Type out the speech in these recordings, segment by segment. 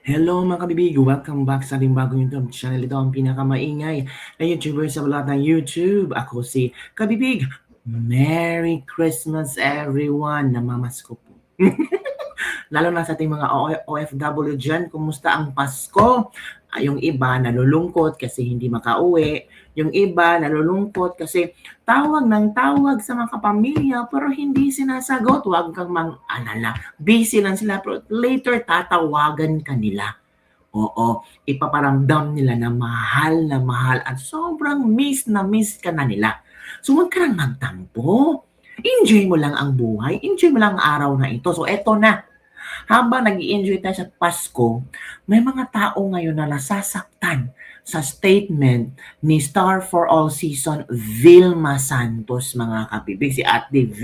Hello mga kabibig! Welcome back sa ating bagong YouTube channel. Ito ang pinakamaingay na YouTuber sa lahat ng YouTube. Ako si Kabibig. Merry Christmas everyone! Namamasko po. Lalo na sa ating mga OFW dyan, kumusta ang Pasko? Yung iba nalulungkot kasi hindi makauwi. Yung iba nalulungkot kasi tawag ng tawag sa mga kapamilya pero hindi sinasagot. Huwag kang mang-alala. Busy lang sila pero later tatawagan ka nila. Oo, ipaparamdam nila na mahal at sobrang miss na miss ka na nila. So huwag ka nang magtampo. Enjoy mo lang ang buhay. Enjoy mo lang ang araw na ito. So eto na, habang nag-i-enjoy tayo sa Pasko, may mga tao ngayon na nasasaktan sa statement ni Star for All Season Vilma Santos, mga kabibig. Si Ate V,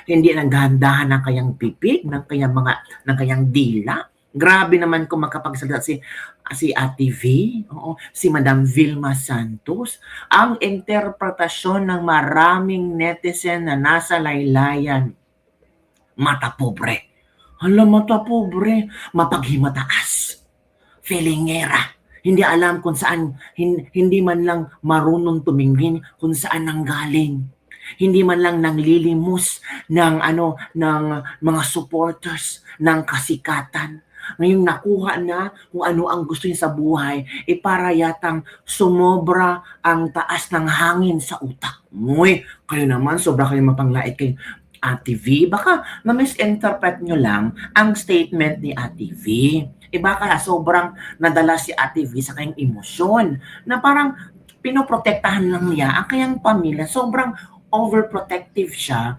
hindi naghahandahan ng kanyang bibig, ng kanyang dila. Grabe naman kung makapagsalita si Ate V, oo, si Madam Vilma Santos. Ang interpretasyon ng maraming netizen na nasa laylayan, mata pobre. Hala, mata pobre, mapaghimataas, felingera. Hindi alam kung saan, hindi man lang marunong tumingin kung saan nanggaling. Hindi man lang nanglilimos ng mga supporters ng kasikatan. Ngayong nakuha na kung ano ang gusto niya sa buhay, para yatang sumobra ang taas ng hangin sa utak. Uy, kayo naman, sobra kayo mapanglait kayo. Ate V, baka ma-misinterpret nyo lang ang statement ni Ate V. Baka sobrang nadala si Ate V sa kanyang emosyon na parang pinoprotektahan lang niya ang kanyang pamilya. Sobrang overprotective siya.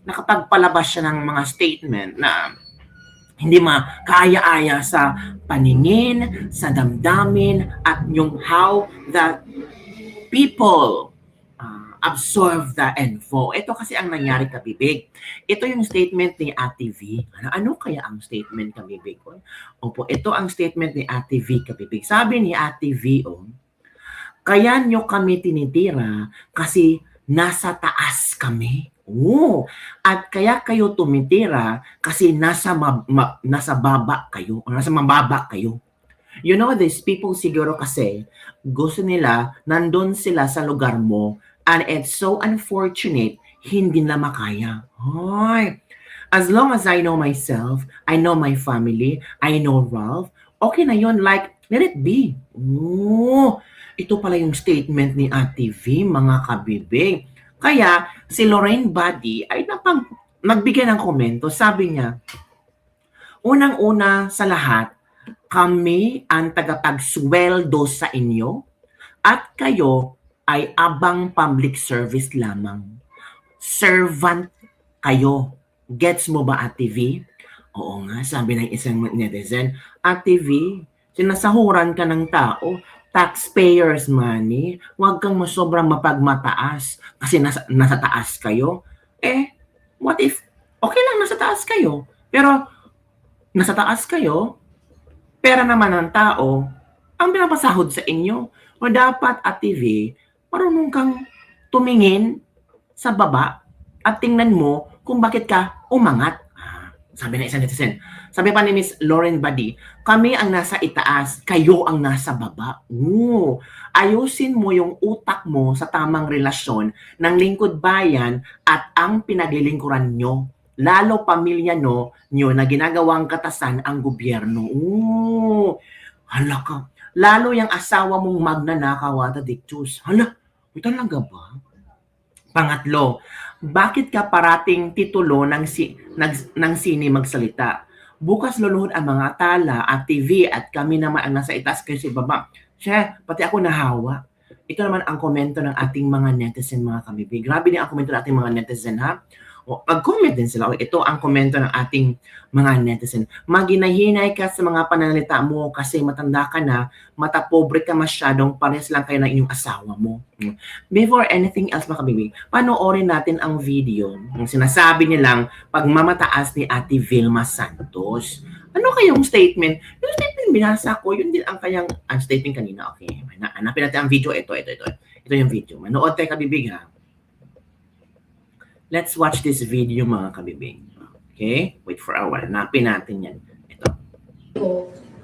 Nakapagpalabas siya ng mga statement na hindi makaya-aya sa paningin, sa damdamin, at yung how the people absorb the info. Ito kasi ang nangyari, kabibig. Ito yung statement ni Ate V. Ano kaya ang statement, kabibig? Opo, ito ang statement ni Ate V, kabibig. Sabi ni Ate V, kaya nyo kami tinitira kasi nasa taas kami. At kaya kayo tumitira kasi nasa baba kayo, o nasa mababa kayo. You know, these people siguro kasi gusto nila nandun sila sa lugar mo and it's so unfortunate hindi na makaya. Hoy, as long as I know myself, I know my family, I know Ralph, okay na yun. Like, let it be. Ito pala yung statement ni Ate V, mga kabibig. Kaya, si Lorraine Buddy ay nagbigay ng komento. Sabi niya, unang-una sa lahat, kami ang tagapagsweldo sa inyo at kayo ay abang public service lamang. Servant kayo. Gets mo ba, Ate V? Oo nga, sabi ng isang netizen, Ate V, sinasahuran ka ng tao, taxpayers money, huwag kang sobrang mapagmataas kasi nasa taas kayo. What if, okay lang nasa taas kayo, pero nasa taas kayo, pera naman ng tao, ang pinapasahod sa inyo. O dapat, Ate V, marunong kang tumingin sa baba at tingnan mo kung bakit ka umangat. Sabi na isang netizen. Sabi pa ni Miss Lauren Badi, kami ang nasa itaas, kayo ang nasa baba. Ayusin mo yung utak mo sa tamang relasyon ng lingkod bayan at ang pinaglilingkuran nyo. Lalo pamilya nyo na ginagawang katasan ang gobyerno. Hala ka. Lalo yung asawa mong magnanakaw at addictus. Hala, talaga ba? Pangatlo, bakit ka parating titulo ng sine magsalita? Bukas luluhod ang mga tala at TV at kami naman ang nasa itaas kayo sa baba. Siya, pati ako nahawa. Ito naman ang komento ng ating mga netizen, mga kabibig. Grabe din ang komento ng ating mga netizen, ha? Mag-comment din sila. Ito ang komento ng ating mga netizen. Maginahinay ka sa mga pananalita mo kasi matanda ka na, mata pobre ka masyadong, pares lang kayo ng inyong asawa mo. Before anything else, mga kabibig, panoorin natin ang video. Ang sinasabi nilang pagmamataas ni Ate Vilma Santos. Ano kayong statement? Yung statement binasa ko, yun din ang kanyang statement kanina. Okay, hanapin natin ang video. Ito yung video. Manood tayo, kabibig, ha? Let's watch this video, mga kabibig. Okay? Wait for a while. Hanapin natin yan. Ito.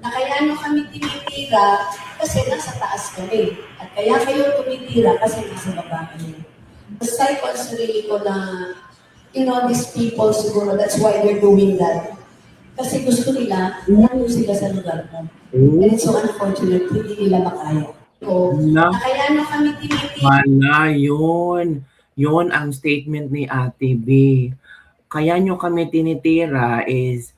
na kaya nyo kami tinitira kasi nasa taas kami. At kaya kayo tumitira kasi nasa baba kami. Aside ko ang sarili ko na, these people siguro, that's why they're doing that. Kasi gusto nila, nandun sila sa lugar mo. And it's so unfortunate, hindi nila makaya. So, na kaya nyo kami tinitira. Wala, yun. Yun ang statement ni Ate B. Kaya nyo kami tinitira is,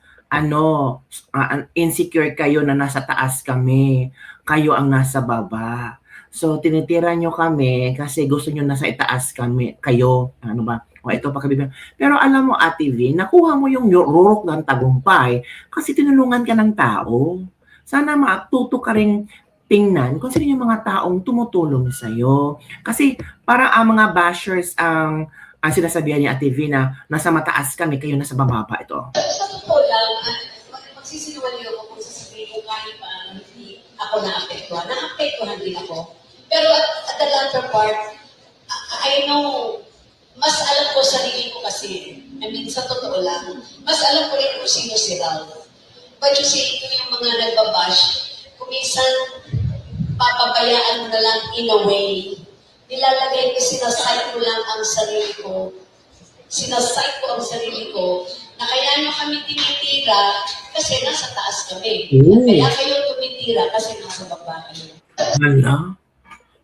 insecure kayo na nasa taas kami. Kayo ang nasa baba. So, tinitira nyo kami kasi gusto nyo nasa itaas kami. Kayo, ano ba? O, ito pa kabibigan. Pero alam mo, Ate V, nakuha mo yung rurok ng tagumpay kasi tinulungan ka ng tao. Sana matuto ka rin tingnan kung sino yung mga taong tumutulong sa'yo. Kasi parang ang mga bashers ang sinasabihan ni Ate V na nasa mataas kami, kayo nasa bababa ito. Sa totoo lang, magsisinungaling ako kung sasabihin ko kahit paano hindi ako naapektuhan. Naapektuhan din ako. Pero at the latter part, I know, mas alam ko sarili ko kasi. I mean, sa totoo lang, mas alam ko rin kung sino si Ralph. But you see, ito yung mga nagbabash, kung minsan, papabayaan mo na lang in a way. Nilalagay ko, sinasite ko lang ang sarili ko. Sinasite ko ang sarili ko na kaya nyo kami tinitira kasi nasa taas kami. At kaya kayo tumitira kasi nasa baba kayo. Hala?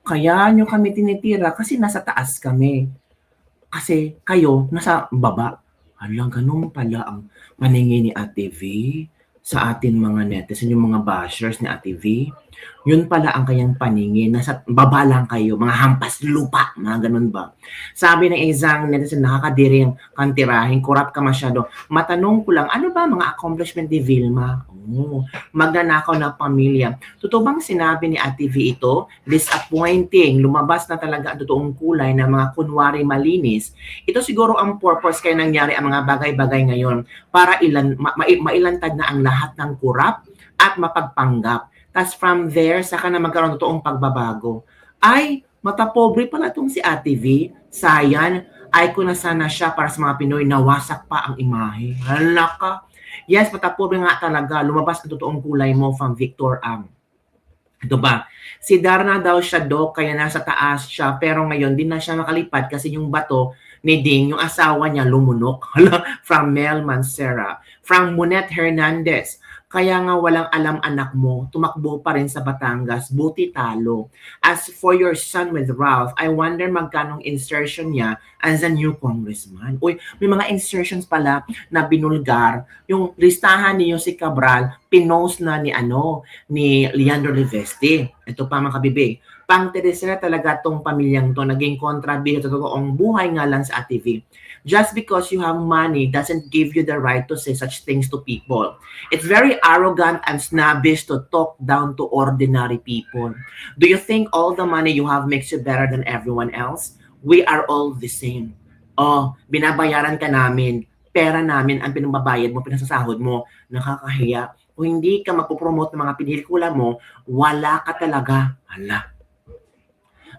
Kaya nyo kami tinitira kasi nasa taas kami. Kasi kayo nasa baba. Hala, ganun pala ang paningin ni Ate V sa atin mga netizen, yung mga bashers ni Ate V. Yun pala ang kanyang paningin. Nasa baba lang kayo, mga hampas lupa, mga ganun ba? Sabi ng isang netizen, nakakadiri yung kantirahin, corrupt ka masyado. Matanong ko lang, ano ba mga accomplishment ni Vilma? Magnanakaw na pamilya. Totoo bang sinabi ni Ate V ito? Disappointing. Lumabas na talaga ang totoong kulay ng mga kunwari malinis. Ito siguro ang purpose kaya nangyari ang mga bagay-bagay ngayon para mailantad na ang lahat ng corrupt at mapagpanggap. Tapos from there, saka na magkaroon totoong pagbabago. Ay, matapobre pala itong si Ate V. Sayan, icon na sana siya para sa mga Pinoy. Nawasak pa ang imahe. Hala ka. Yes, matapobre nga talaga. Lumabas ang totoong kulay mo from Victor Ang. Ito ba? Si Darna daw siya, Dok, kaya nasa taas siya. Pero ngayon, di na siya makalipad kasi yung bato ni Ding, yung asawa niya, lumunok. From Mel Mancera. From Munet Hernandez. Kaya nga walang alam anak mo, tumakbo pa rin sa Batangas, buti talo. As for your son with Ralph, I wonder magkanong insertion niya as a new congressman. Uy, may mga insertions pala na binulgar. Yung listahan ni Jose Cabral, pinost na ni Leandro Liveste. Ito pa mga kabibig. Pang-Teresera talaga tong pamilyang to, naging kontrabida sa totoong buhay nga lang sa Ate V. Just because you have money doesn't give you the right to say such things to people. It's very arrogant and snobbish to talk down to ordinary people. Do you think all the money you have makes you better than everyone else? We are all the same. Oh, binabayaran ka namin. Pera namin ang pinambabayad mo, pinasasahod mo. Nakakahiya. Kung hindi ka magpo-promote ng mga pelikula mo, wala ka talaga. Hala.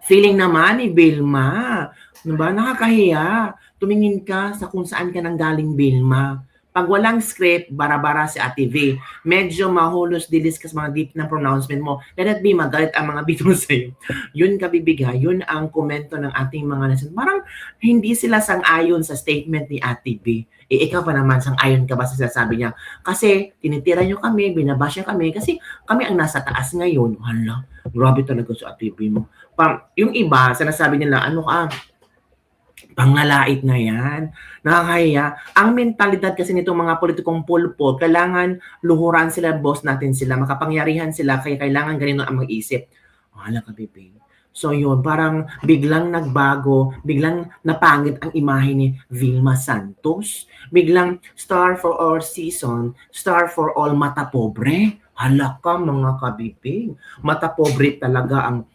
Feeling naman ni Vilma. Diba? Nakakahiya. Tumingin ka sa kung saan ka nanggaling, Vilma. Pag walang script, bara-bara si Ate V. Medyo mahulos dilis ka sa mga deep na pronouncement mo. Let it be, magalit ang mga bito sa'yo. Yun kabibigha, yun ang komento ng ating mga nation. Parang hindi sila sang-ayon sa statement ni Ate V. Ikaw pa naman, sang-ayon ka ba sa sinasabi niya? Kasi tinitira nyo kami, binabash nyo kami, kasi kami ang nasa taas ngayon. Hala, grabe talaga sa Ate V mo. Yung iba, sinasabi nila, ano ka, pangalait na yan. Nakakahiya. Ang mentalidad kasi nitong mga politikong pulpo, kailangan luhuran sila, boss natin sila, makapangyarihan sila, kaya kailangan ganito ang mag-isip. Wala ka, bibig. So yun, parang biglang nagbago, biglang napangit ang imahe ni Vilma Santos. Biglang star for all season, star for all mata pobre. Hala ka mga kabibig. Mata pobre talaga ang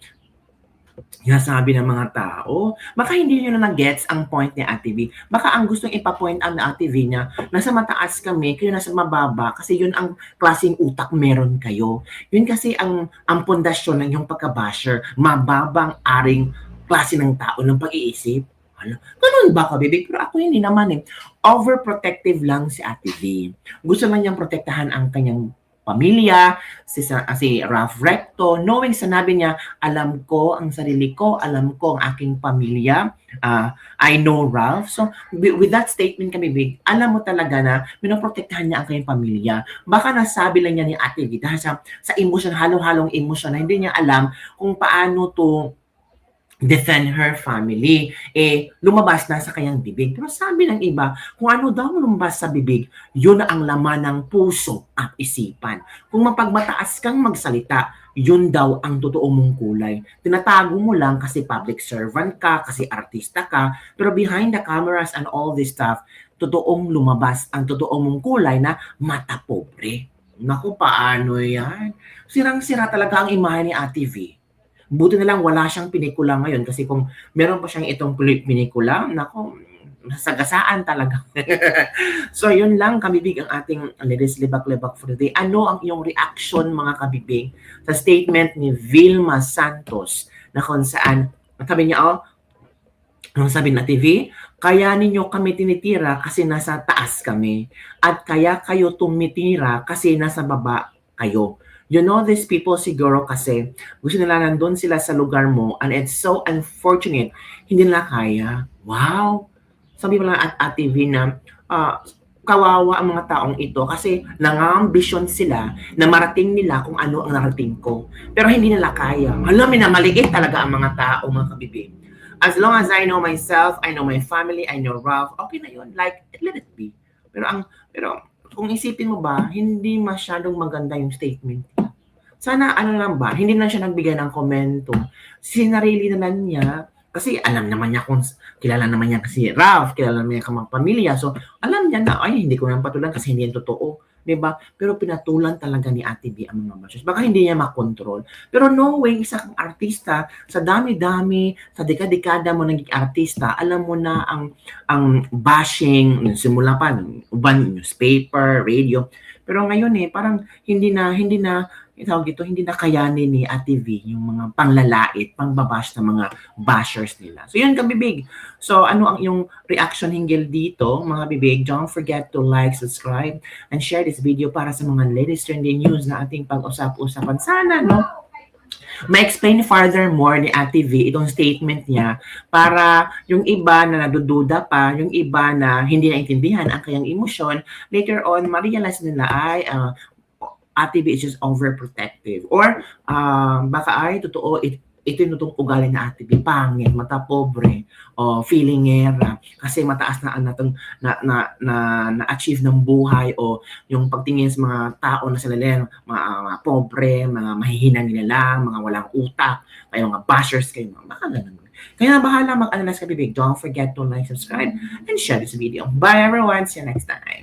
sinasabi ng mga tao. Baka hindi nyo na nag-gets ang point ni Ate V. Baka ang gustong ipapoint ang Ate V niya, nasa mataas kami, kayo nasa mababa, kasi yun ang klaseng utak meron kayo. Yun kasi ang pundasyon ng yung pagka-basher, mababang aring klase ng tao ng pag-iisip. Ganun ba ka, baby? Pero ako hindi naman eh. Overprotective lang si Ate V. Gusto lang niyang protektahan ang kanyang pamilya, si Ralph Recto, knowing sinabi niya, alam ko ang sarili ko, alam ko ang aking pamilya, I know Ralph. So, with that statement kami, Big, alam mo talaga na pinoprotektahan niya ang kanyang pamilya. Baka nasabi lang niya ni Ate V dahil sa emotion, halong-halong emotion na hindi niya alam kung paano to defend her family. Lumabas na sa kanyang bibig. Pero sabi ng iba, kung ano daw lumabas sa bibig, yun ang laman ng puso at isipan. Kung mapagmataas kang magsalita, yun daw ang totoo mong kulay. Tinatago mo lang kasi public servant ka, kasi artista ka, pero behind the cameras and all this stuff, totoong lumabas ang totoo mong kulay na mata pobre. Naku, paano yan? Sirang-sira talaga ang imahe ni Ate V. Buti na lang wala siyang pelikula ngayon kasi kung meron pa siyang itong pelikula, nako, nasagasaan talaga. So, yun lang, kabibig, ang ating Ladies Libak-Libak for the day. Ano ang iyong reaction, mga kabibig, sa statement ni Vilma Santos na kung saan, sabi niya, anong sabi na TV? Kaya ninyo kami tinitira kasi nasa taas kami. At kaya kayo tumitira kasi nasa baba kayo. You know, these people siguro kasi gusto nila nandun sila sa lugar mo and it's so unfortunate, hindi nila kaya. Wow! Sabi mo lang at Ate V na kawawa ang mga taong ito kasi nangambisyon sila na marating nila kung ano ang narating ko. Pero hindi nila kaya. Alam mo na maliit talaga ang mga tao, mga kabibig. As long as I know myself, I know my family, I know Ralph, okay na yun. Like, let it be. Pero kung isipin mo ba, hindi masyadong maganda yung statement niya. Sana lang ba, hindi na siya nagbigay ng komento. Sinarili na lang niya, kasi alam naman niya kung kilala naman niya kasi Ralph, kilala naman niya kamang pamilya. So, alam niya na, ay, hindi ko nang patulan kasi hindi yan totoo. Diba? Pero pinatulan talaga ni Ate B ang mga bashers. Baka hindi niya makontrol. Pero knowing isa kang artista, sa dami-dami, sa dekada-dekada mo naging artista, alam mo na ang bashing, simula pa, newspaper, radio. Pero ngayon parang hindi na hindi na kayanin ni Ate V yung mga panglalait, pangbabash ng mga bashers nila. So yun, kabibig. So ano ang iyong reaction hinggil dito, mga bibig? Don't forget to like, subscribe, and share this video para sa mga latest trending news na ating pag-usap-usapan. Sana, no? Ma-explain furthermore ni Ate V itong statement niya para yung iba na nadududa pa, yung iba na hindi naintindihan ang kanyang emosyon, later on, ma-realize nila ay Ate B is just overprotective. Or baka ay totoo, ito yung itong ugali na Ate B, pangit, mata pobre, o feelingera, kasi mataas na na-achieve ng buhay, o yung pagtingin sa mga tao na sila mga pobre, mga mahihina nila lang, mga walang utak, kaya mga bashers kayo, baka ganun. Kaya bahala mag-analyze ka, bibig. Don't forget to like, subscribe, and share this video. Bye everyone. See you next time.